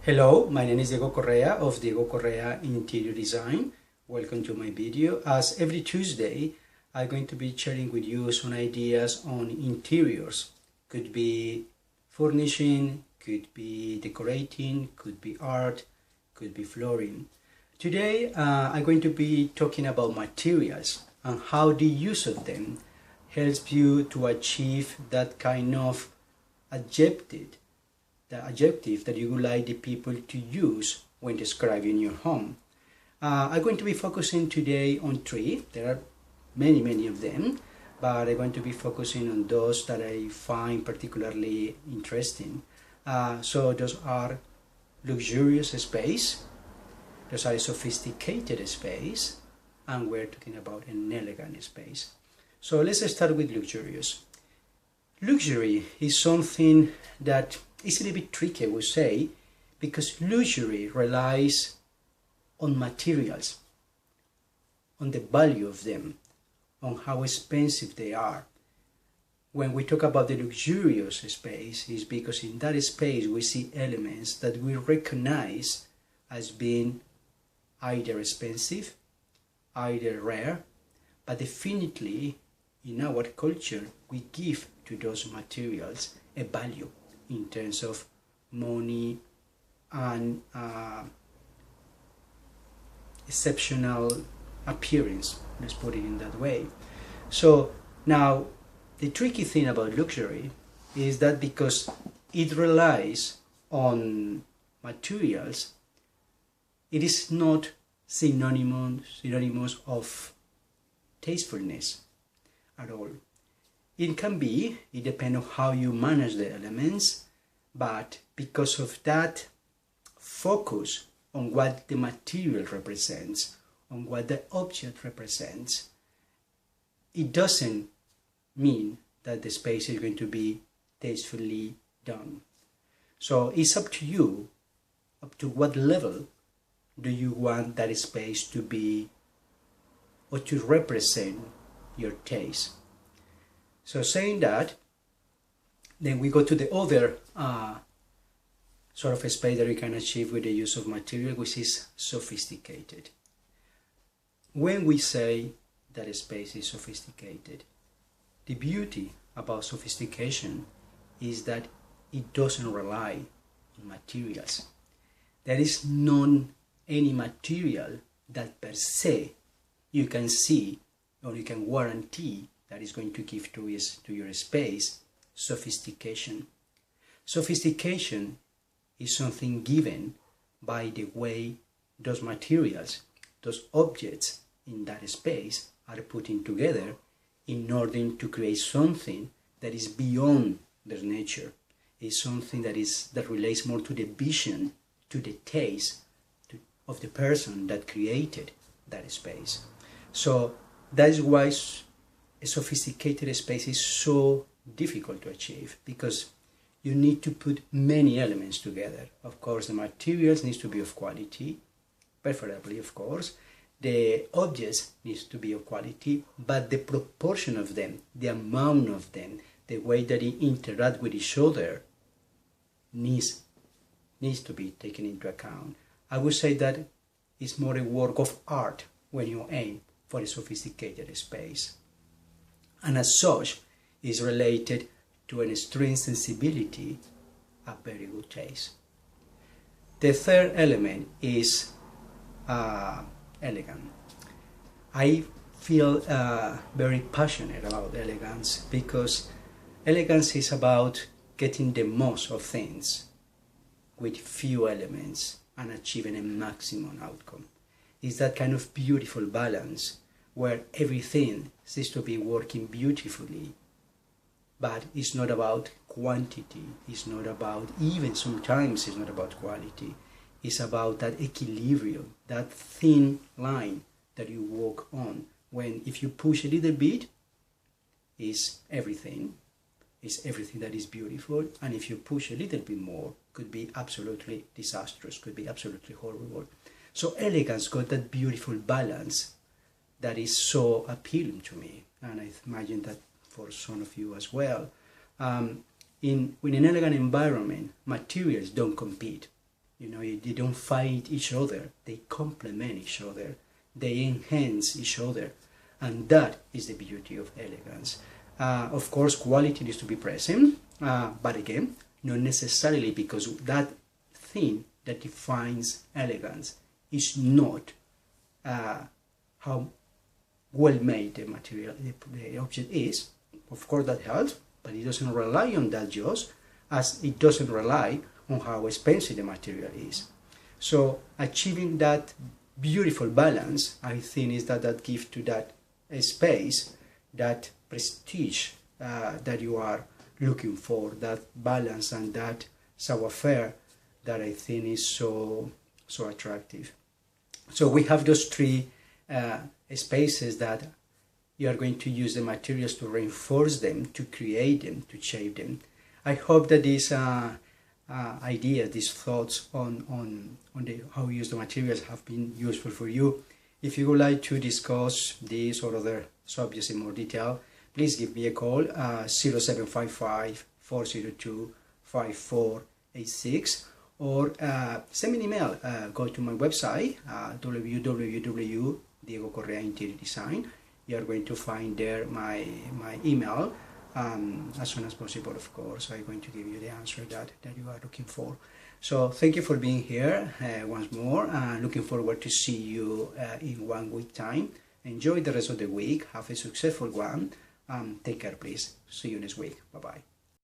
Hello, my name is Diego Correa of Diego Correa Interior Design. Welcome to my video. As every Tuesday, I'm going to be sharing with you some ideas on interiors. Could be furnishing, could be decorating, could be art, could be flooring. Today, I'm going to be talking about materials and how the use of them helps you to achieve that kind of adjective that you would like the people to use when describing your home. I'm going to be focusing today on three. There are many of them, but I'm going to be focusing on those that I find particularly interesting. So those are luxurious space, those are sophisticated space, and we're talking about an elegant space. So let's start with luxurious. Luxury is something that is a little bit tricky, I would say, because luxury relies on materials, on the value of them, on how expensive they are. When we talk about the luxurious space, is because in that space we see elements that we recognize as being either expensive, either rare, but definitely in our culture we give to those materials a value in terms of money and exceptional appearance, let's put it in that way. So now the tricky thing about luxury is that because it relies on materials, it is not synonymous of tastefulness at all. It can be, it depends on how you manage the elements, but because of that focus on what the material represents, on what the object represents, it doesn't mean that the space is going to be tastefully done. So it's up to you, up to what level do you want that space to be or to represent your taste. So saying that, then we go to the other sort of a space that we can achieve with the use of material, which is sophisticated. When we say that a space is sophisticated, the beauty about sophistication is that it doesn't rely on materials. There is any material that per se you can see or you can guarantee that is going to give to your space sophistication. Sophistication is something given by the way those materials, those objects in that space are putting together in order to create something that is beyond their nature. It's something that relates more to the vision, to the taste of the person that created that space. So that is why a sophisticated space is so difficult to achieve, because you need to put many elements together. Of course, the materials needs to be of quality, preferably, of course. The objects needs to be of quality, but the proportion of them, the amount of them, the way that they interact with each other needs to be taken into account. I would say that it's more a work of art when you aim for a sophisticated space. And as such, is related to an extreme sensibility, a very good taste. The third element is elegant. I feel very passionate about elegance, because elegance is about getting the most of things with few elements and achieving a maximum outcome. It's that kind of beautiful balance where everything seems to be working beautifully, but it's not about quantity, it's not about, even sometimes it's not about quality, it's about that equilibrium, that thin line that you walk on, when if you push a little bit, is everything that is beautiful, and if you push a little bit more, could be absolutely disastrous, could be absolutely horrible. So elegance got that beautiful balance that is so appealing to me, and I imagine that for some of you as well. In an elegant environment, materials don't compete. They don't fight each other, they complement each other, they enhance each other, and that is the beauty of elegance. Of course, quality needs to be present, but again, not necessarily, because that thing that defines elegance is not how well made the material, the object is. Of course, that helps, but it doesn't rely on that just as it doesn't rely on how expensive the material is. So achieving that beautiful balance, I think, is that gives to that space that prestige that you are looking for, that balance and that savoir-faire that I think is so attractive. So we have those three spaces that you are going to use the materials to reinforce them, to create them, to shape them. I hope that these ideas, these thoughts on how we use the materials have been useful for you. If you would like to discuss this or other subjects in more detail, please give me a call, 0755 402 5486, or send me an email. Go to my website, Diego Correa Interior Design. You are going to find there my email. As soon as possible, of course, I'm going to give you the answer that you are looking for. So thank you for being here once more. Looking forward to see you in 1 week time. Enjoy the rest of the week. Have a successful one. Take care, please. See you next week. Bye-bye.